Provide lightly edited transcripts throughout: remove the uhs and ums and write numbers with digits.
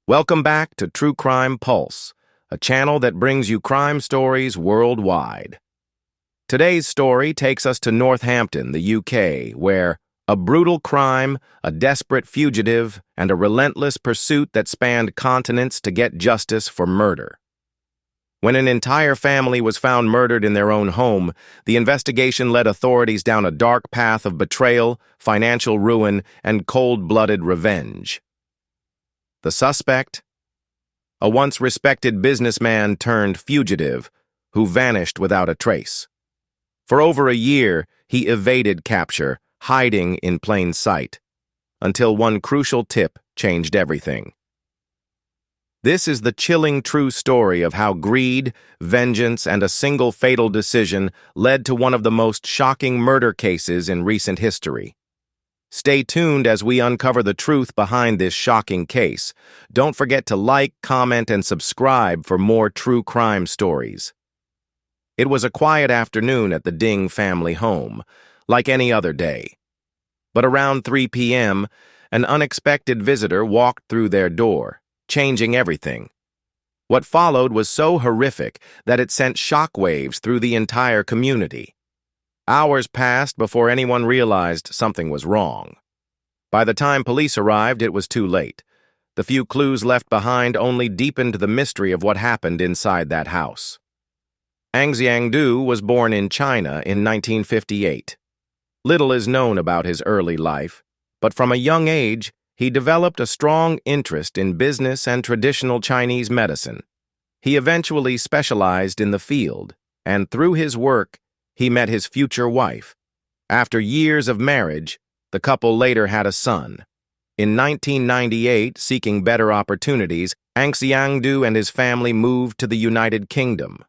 Welcome back to True Crime Pulse, a channel that brings you crime stories worldwide. Today's story takes us to Northampton, the UK, where a brutal crime, a desperate fugitive, and a relentless pursuit that spanned continents to get justice for murder. When an entire family was found murdered in their own home, the investigation led authorities down a dark path of betrayal, financial ruin, and cold-blooded revenge. The suspect? A once respected businessman turned fugitive who vanished without a trace. For over a year, he evaded capture, hiding in plain sight, until one crucial tip changed everything. This is the chilling true story of how greed, vengeance, and a single fatal decision led to one of the most shocking murder cases in recent history. Stay tuned as we uncover the truth behind this shocking case. Don't forget to like, comment, and subscribe for more true crime stories. It was a quiet afternoon at the Ding family home, like any other day. But around 3 p.m., an unexpected visitor walked through their door, changing everything. What followed was so horrific that it sent shockwaves through the entire community. Hours passed before anyone realized something was wrong. By the time police arrived, it was too late. The few clues left behind only deepened the mystery of what happened inside that house. Anxiang was born in China in 1958. Little is known about his early life, but from a young age, he developed a strong interest in business and traditional Chinese medicine. He eventually specialized in the field, and through his work, he met his future wife. After years of marriage, the couple later had a son. In 1998, seeking better opportunities, Anxiang and his family moved to the United Kingdom.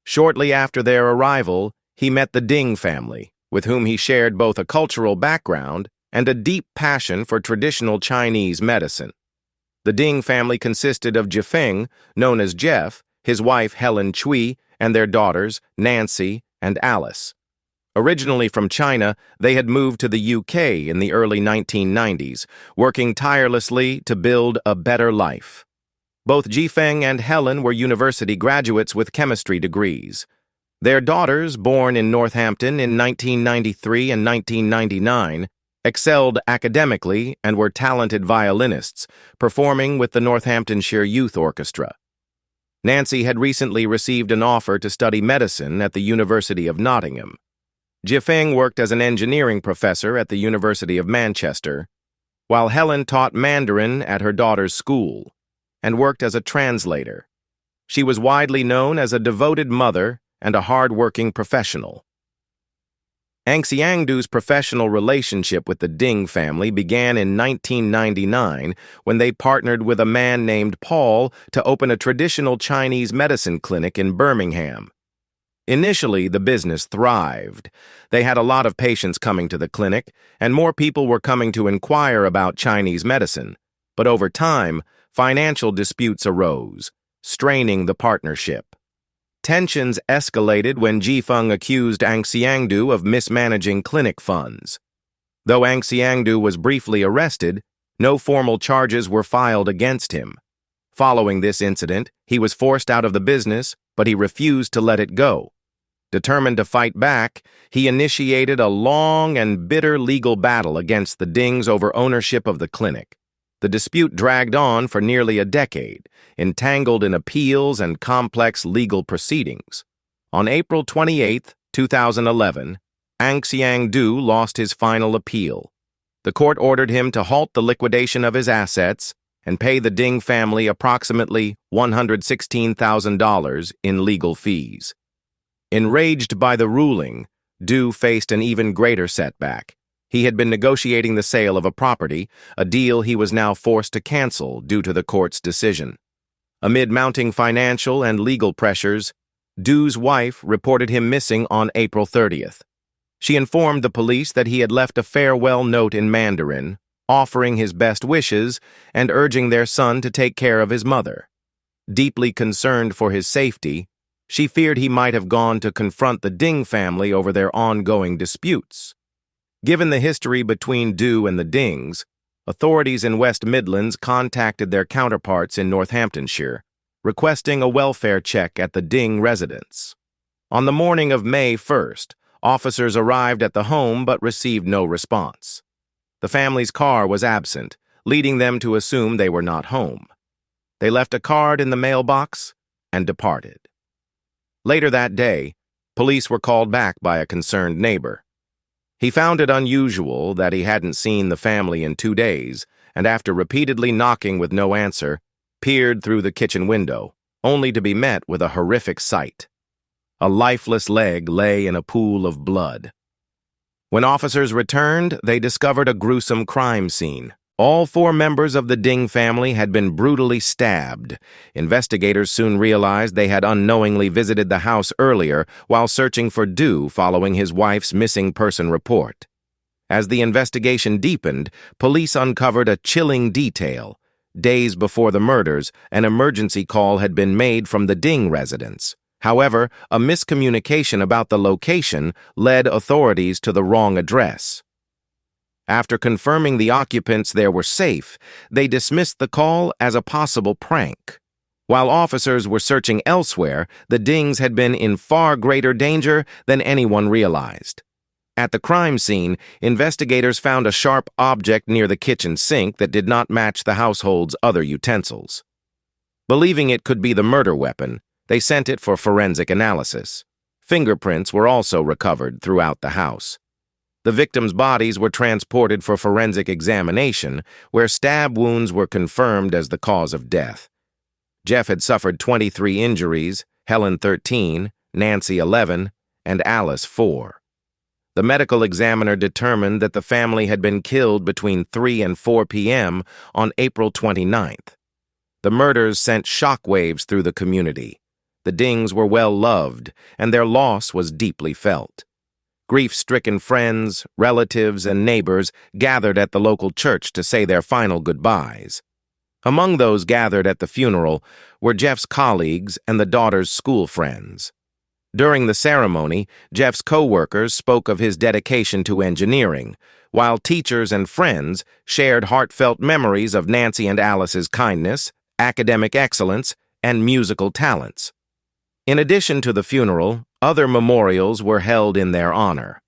Shortly after their arrival, he met the Ding family, with whom he shared both a cultural background and a deep passion for traditional Chinese medicine. The Ding family consisted of Jifeng, known as Jeff, his wife Helen Cui, and their daughters, Nancy and Alice. Originally from China, they had moved to the UK in the early 1990s, working tirelessly to build a better life. Both Jifeng and Helen were university graduates with chemistry degrees. Their daughters, born in Northampton in 1993 and 1999, excelled academically and were talented violinists, performing with the Northamptonshire Youth Orchestra. Nancy had recently received an offer to study medicine at the University of Nottingham. Jifeng worked as an engineering professor at the University of Manchester, while Helen taught Mandarin at her daughter's school and worked as a translator. She was widely known as a devoted mother and a hard-working professional. Anxiang's professional relationship with the Ding family began in 1999 when they partnered with a man named Paul to open a traditional Chinese medicine clinic in Birmingham. Initially, the business thrived. They had a lot of patients coming to the clinic, and more people were coming to inquire about Chinese medicine. But over time, financial disputes arose, straining the partnership. Tensions escalated when Jifeng accused Anxiang of mismanaging clinic funds. Though Anxiang was briefly arrested, no formal charges were filed against him. Following this incident, he was forced out of the business, but he refused to let it go. Determined to fight back, he initiated a long and bitter legal battle against the Dings over ownership of the clinic. The dispute dragged on for nearly a decade, entangled in appeals and complex legal proceedings. On April 28, 2011, Anxiang lost his final appeal. The court ordered him to halt the liquidation of his assets and pay the Ding family approximately $116,000 in legal fees. Enraged by the ruling, Du faced an even greater setback. He had been negotiating the sale of a property, a deal he was now forced to cancel due to the court's decision. Amid mounting financial and legal pressures, Du's wife reported him missing on April 30th. She informed the police that he had left a farewell note in Mandarin, offering his best wishes and urging their son to take care of his mother. Deeply concerned for his safety, she feared he might have gone to confront the Ding family over their ongoing disputes. Given the history between Du and the Dings, authorities in West Midlands contacted their counterparts in Northamptonshire, requesting a welfare check at the Ding residence. On the morning of May 1st, officers arrived at the home but received no response. The family's car was absent, leading them to assume they were not home. They left a card in the mailbox and departed. Later that day, police were called back by a concerned neighbor. He found it unusual that he hadn't seen the family in 2 days, and after repeatedly knocking with no answer, peered through the kitchen window, only to be met with a horrific sight. A lifeless leg lay in a pool of blood. When officers returned, they discovered a gruesome crime scene. All 4 members of the Ding family had been brutally stabbed. Investigators soon realized they had unknowingly visited the house earlier while searching for Du following his wife's missing person report. As the investigation deepened, police uncovered a chilling detail. Days before the murders, an emergency call had been made from the Ding residence. However, a miscommunication about the location led authorities to the wrong address. After confirming the occupants there were safe, they dismissed the call as a possible prank. While officers were searching elsewhere, the Dings had been in far greater danger than anyone realized. At the crime scene, investigators found a sharp object near the kitchen sink that did not match the household's other utensils. Believing it could be the murder weapon, they sent it for forensic analysis. Fingerprints were also recovered throughout the house. The victims' bodies were transported for forensic examination, where stab wounds were confirmed as the cause of death. Jeff had suffered 23 injuries, Helen 13, Nancy 11, and Alice 4. The medical examiner determined that the family had been killed between 3 and 4 p.m. on April 29th. The murders sent shockwaves through the community. The Dings were well loved, and their loss was deeply felt. Grief-stricken friends, relatives, and neighbors gathered at the local church to say their final goodbyes. Among those gathered at the funeral were Jeff's colleagues and the daughter's school friends. During the ceremony, Jeff's co-workers spoke of his dedication to engineering, while teachers and friends shared heartfelt memories of Nancy and Alice's kindness, academic excellence, and musical talents. In addition to the funeral, other memorials were held in their honor.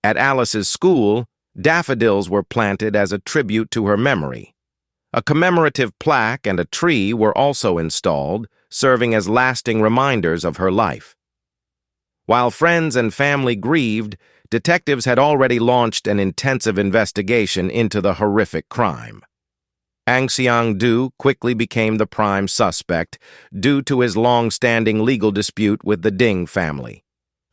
At Alice's school, daffodils were planted as a tribute to her memory. A commemorative plaque and a tree were also installed, serving as lasting reminders of her life. While friends and family grieved, detectives had already launched an intensive investigation into the horrific crime. Anxiang quickly became the prime suspect due to his long-standing legal dispute with the Ding family.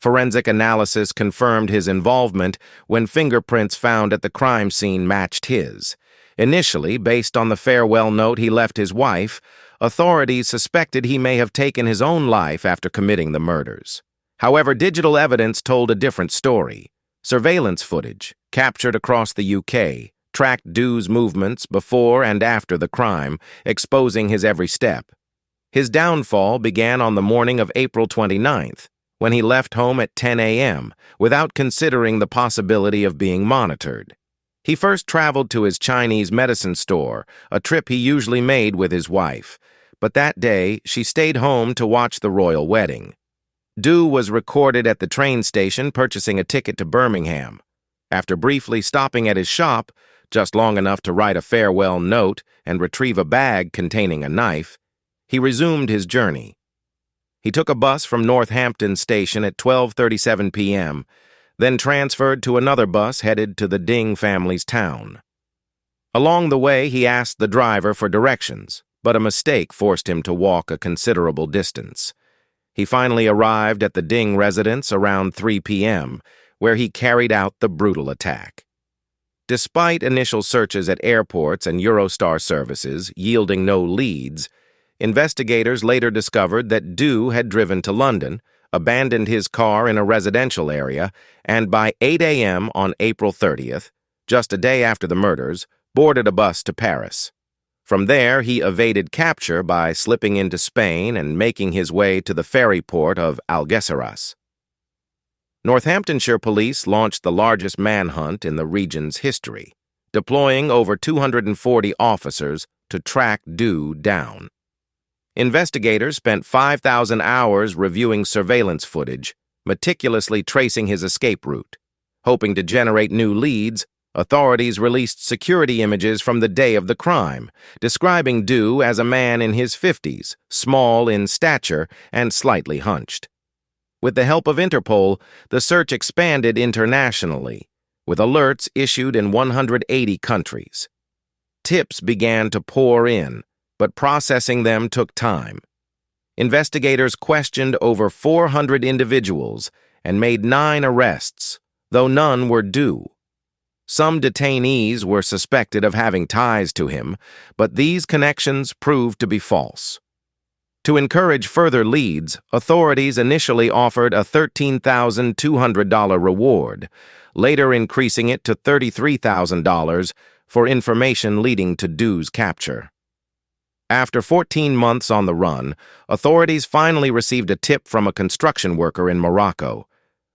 Forensic analysis confirmed his involvement when fingerprints found at the crime scene matched his. Initially, based on the farewell note he left his wife, authorities suspected he may have taken his own life after committing the murders. However, digital evidence told a different story. Surveillance footage, captured across the UK, tracked Du's movements before and after the crime, exposing his every step. His downfall began on the morning of April 29th, when he left home at 10 a.m., without considering the possibility of being monitored. He first traveled to his Chinese medicine store, a trip he usually made with his wife, but that day she stayed home to watch the royal wedding. Du was recorded at the train station purchasing a ticket to Birmingham. After briefly stopping at his shop, just long enough to write a farewell note and retrieve a bag containing a knife, he resumed his journey. He took a bus from Northampton station at 12:37 p.m., then transferred to another bus headed to the Ding family's town. Along the way, he asked the driver for directions, but a mistake forced him to walk a considerable distance. He finally arrived at the Ding residence around 3 p.m., where he carried out the brutal attack. Despite initial searches at airports and Eurostar services yielding no leads, investigators later discovered that Du had driven to London, abandoned his car in a residential area, and by 8 a.m. on April 30th, just a day after the murders, boarded a bus to Paris. From there, he evaded capture by slipping into Spain and making his way to the ferry port of Algeciras. Northamptonshire police launched the largest manhunt in the region's history. deploying over 240 officers to track Du down. Investigators spent 5,000 hours reviewing surveillance footage, meticulously tracing his escape route. Hoping to generate new leads, authorities released security images from the day of the crime, describing Du as a man in his 50s, small in stature and slightly hunched. With the help of Interpol, the search expanded internationally, with alerts issued in 180 countries. Tips began to pour in, but processing them took time. Investigators questioned over 400 individuals and made 9 arrests, though none were Du. Some detainees were suspected of having ties to him, but these connections proved to be false. To encourage further leads, authorities initially offered a $13,200 reward, later increasing it to $33,000 for information leading to Du's capture. After 14 months on the run, authorities finally received a tip from a construction worker in Morocco.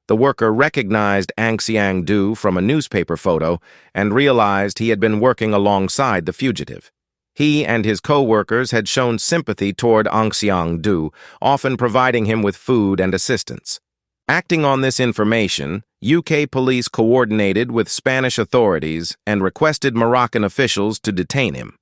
The worker recognized Anxiang Du from a newspaper photo and realized he had been working alongside the fugitive. He and his co-workers had shown sympathy toward Anxiang Du, often providing him with food and assistance. Acting on this information, UK police coordinated with Spanish authorities and requested Moroccan officials to detain him.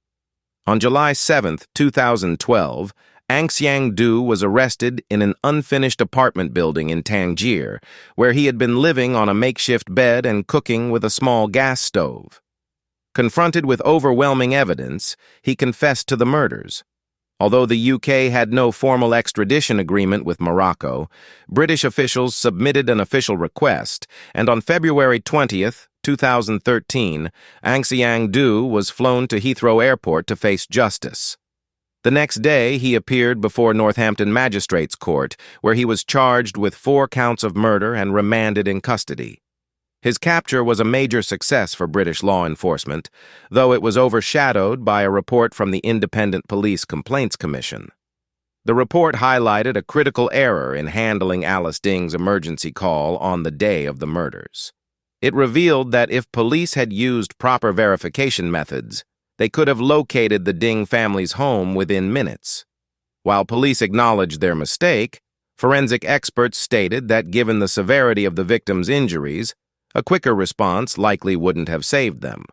On July 7, 2012, Anxiang Du was arrested in an unfinished apartment building in Tangier, where he had been living on a makeshift bed and cooking with a small gas stove. Confronted with overwhelming evidence, he confessed to the murders. Although the UK had no formal extradition agreement with Morocco, British officials submitted an official request, and on February 20, 2013, Anxiang Du was flown to Heathrow Airport to face justice. The next day, he appeared before Northampton Magistrates Court, where he was charged with 4 counts of murder and remanded in custody. His capture was a major success for British law enforcement, though it was overshadowed by a report from the Independent Police Complaints Commission. The report highlighted a critical error in handling Alice Ding's emergency call on the day of the murders. It revealed that if police had used proper verification methods, they could have located the Ding family's home within minutes. While police acknowledged their mistake, forensic experts stated that given the severity of the victims' injuries, a quicker response likely wouldn't have saved them.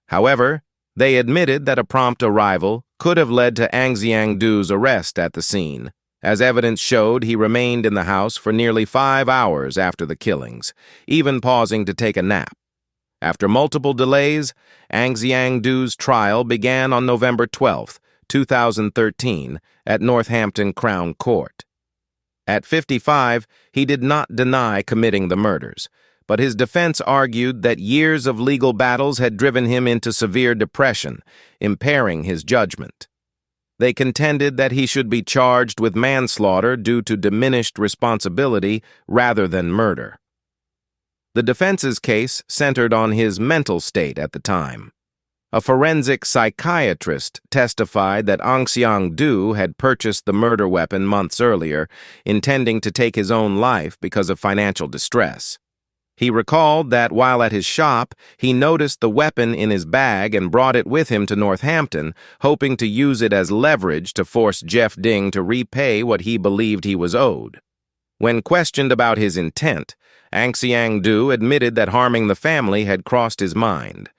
However, they admitted that a prompt arrival could have led to Anxiang Du's arrest at the scene, as evidence showed he remained in the house for nearly 5 hours after the killings, even pausing to take a nap. After multiple delays, Anxiang Du's trial began on November 12, 2013, at Northampton Crown Court. At 55, he did not deny committing the murders, but his defense argued that years of legal battles had driven him into severe depression, impairing his judgment. They contended that he should be charged with manslaughter due to diminished responsibility rather than murder. The defense's case centered on his mental state at the time. A forensic psychiatrist testified that Anxiang Du had purchased the murder weapon months earlier, intending to take his own life because of financial distress. He recalled that while at his shop, he noticed the weapon in his bag and brought it with him to Northampton, hoping to use it as leverage to force Jeff Ding to repay what he believed he was owed. When questioned about his intent, Anxiang Du admitted that harming the family had crossed his mind.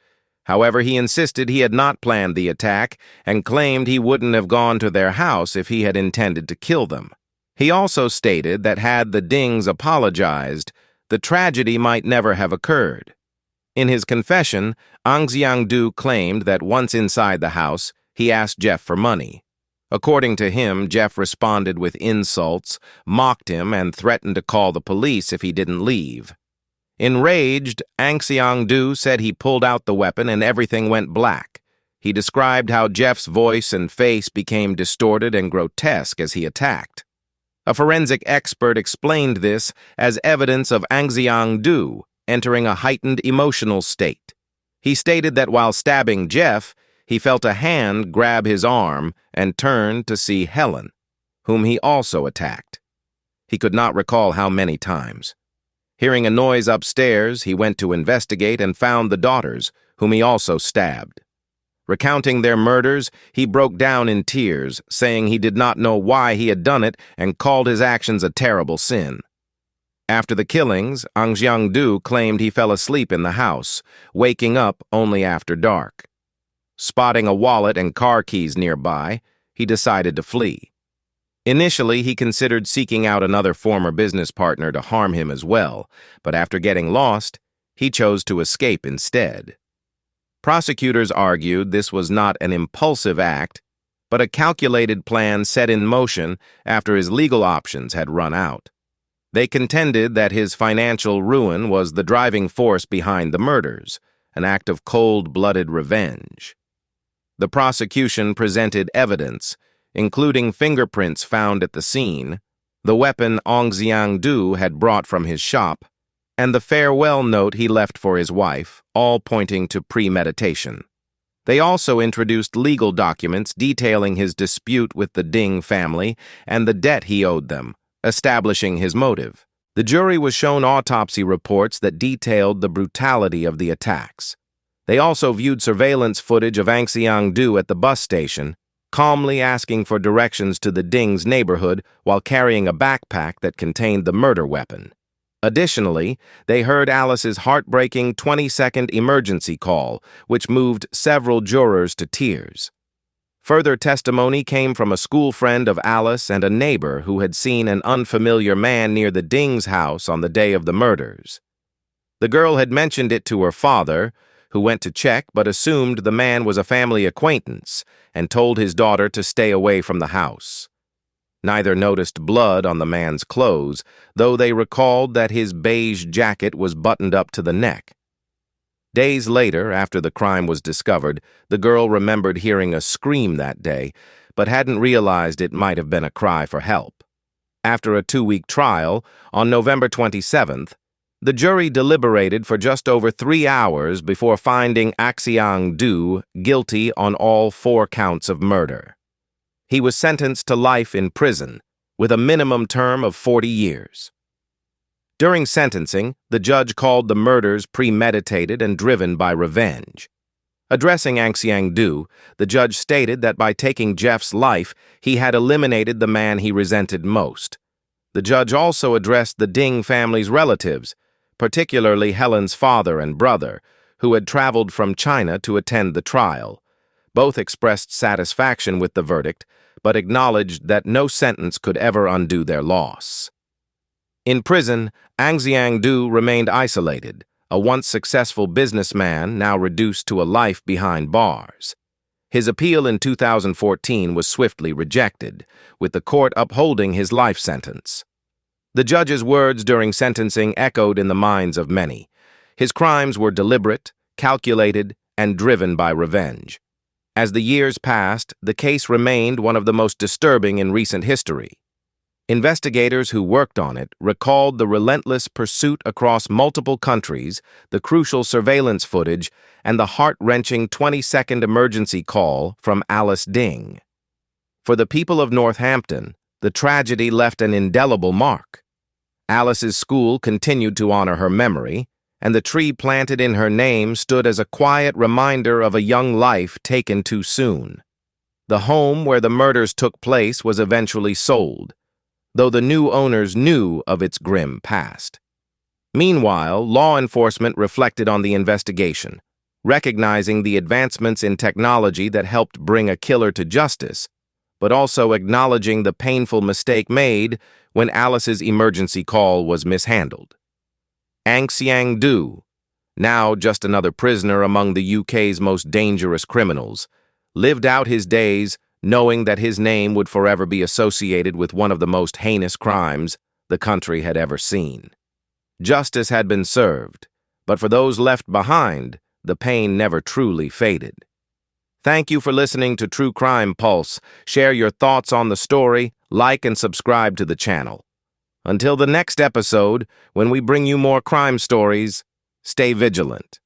However, he insisted he had not planned the attack and claimed he wouldn't have gone to their house if he had intended to kill them. He also stated that had the Dings apologized, the tragedy might never have occurred. In his confession, Anxiang Du claimed that once inside the house, he asked Jeff for money. According to him, Jeff responded with insults, mocked him, and threatened to call the police if he didn't leave. Enraged, Anxiang Du said he pulled out the weapon and everything went black. He described how Jeff's voice and face became distorted and grotesque as he attacked. A forensic expert explained this as evidence of Anxiang Du entering a heightened emotional state. He stated that while stabbing Jeff, he felt a hand grab his arm and turned to see Helen, whom he also attacked. He could not recall how many times. Hearing a noise upstairs, he went to investigate and found the daughters, whom he also stabbed. Recounting their murders, he broke down in tears, saying he did not know why he had done it and called his actions a terrible sin. After the killings, Anxiang claimed he fell asleep in the house, waking up only after dark. Spotting a wallet and car keys nearby, he decided to flee. Initially, he considered seeking out another former business partner to harm him as well, but after getting lost, he chose to escape instead. Prosecutors argued this was not an impulsive act, but a calculated plan set in motion after his legal options had run out. They contended that his financial ruin was the driving force behind the murders, an act of cold-blooded revenge. The prosecution presented evidence, including fingerprints found at the scene, the weapon Anxiang had brought from his shop, and the farewell note he left for his wife, all pointing to premeditation. They also introduced legal documents detailing his dispute with the Ding family and the debt he owed them, establishing his motive. The jury was shown autopsy reports that detailed the brutality of the attacks. They also viewed surveillance footage of Anxiang at the bus station, calmly asking for directions to the Ding's neighborhood while carrying a backpack that contained the murder weapon. Additionally, they heard Alice's heartbreaking 20-second emergency call, which moved several jurors to tears. Further testimony came from a school friend of Alice and a neighbor who had seen an unfamiliar man near the Ding's house on the day of the murders. The girl had mentioned it to her father, who went to check but assumed the man was a family acquaintance and told his daughter to stay away from the house. Neither noticed blood on the man's clothes, though they recalled that his beige jacket was buttoned up to the neck. Days later, after the crime was discovered, the girl remembered hearing a scream that day, but hadn't realized it might have been a cry for help. After a 2-week trial, on November 27th, the jury deliberated for just over 3 hours before finding Anxiang guilty on all 4 counts of murder. He was sentenced to life in prison, with a minimum term of 40 years. During sentencing, the judge called the murders premeditated and driven by revenge. Addressing Anxiang, the judge stated that by taking Jeff's life, he had eliminated the man he resented most. The judge also addressed the Ding family's relatives, particularly Helen's father and brother, who had traveled from China to attend the trial. Both expressed satisfaction with the verdict, but acknowledged that no sentence could ever undo their loss. In prison, Anxiang remained isolated, a once successful businessman now reduced to a life behind bars. His appeal in 2014 was swiftly rejected, with the court upholding his life sentence. The judge's words during sentencing echoed in the minds of many. His crimes were deliberate, calculated, and driven by revenge. As the years passed, the case remained one of the most disturbing in recent history. Investigators who worked on it recalled the relentless pursuit across multiple countries, the crucial surveillance footage, and the heart-wrenching 20-second emergency call from Alice Ding. For the people of Northampton, the tragedy left an indelible mark. Alice's school continued to honor her memory, and the tree planted in her name stood as a quiet reminder of a young life taken too soon. The home where the murders took place was eventually sold, though the new owners knew of its grim past. Meanwhile, law enforcement reflected on the investigation, recognizing the advancements in technology that helped bring a killer to justice, but also acknowledging the painful mistake made when Alice's emergency call was mishandled. Anxiang, now just another prisoner among the UK's most dangerous criminals, lived out his days knowing that his name would forever be associated with one of the most heinous crimes the country had ever seen. Justice had been served, but for those left behind, the pain never truly faded. Thank you for listening to True Crime Pulse. Share your thoughts on the story, like and subscribe to the channel. Until the next episode, when we bring you more crime stories, stay vigilant.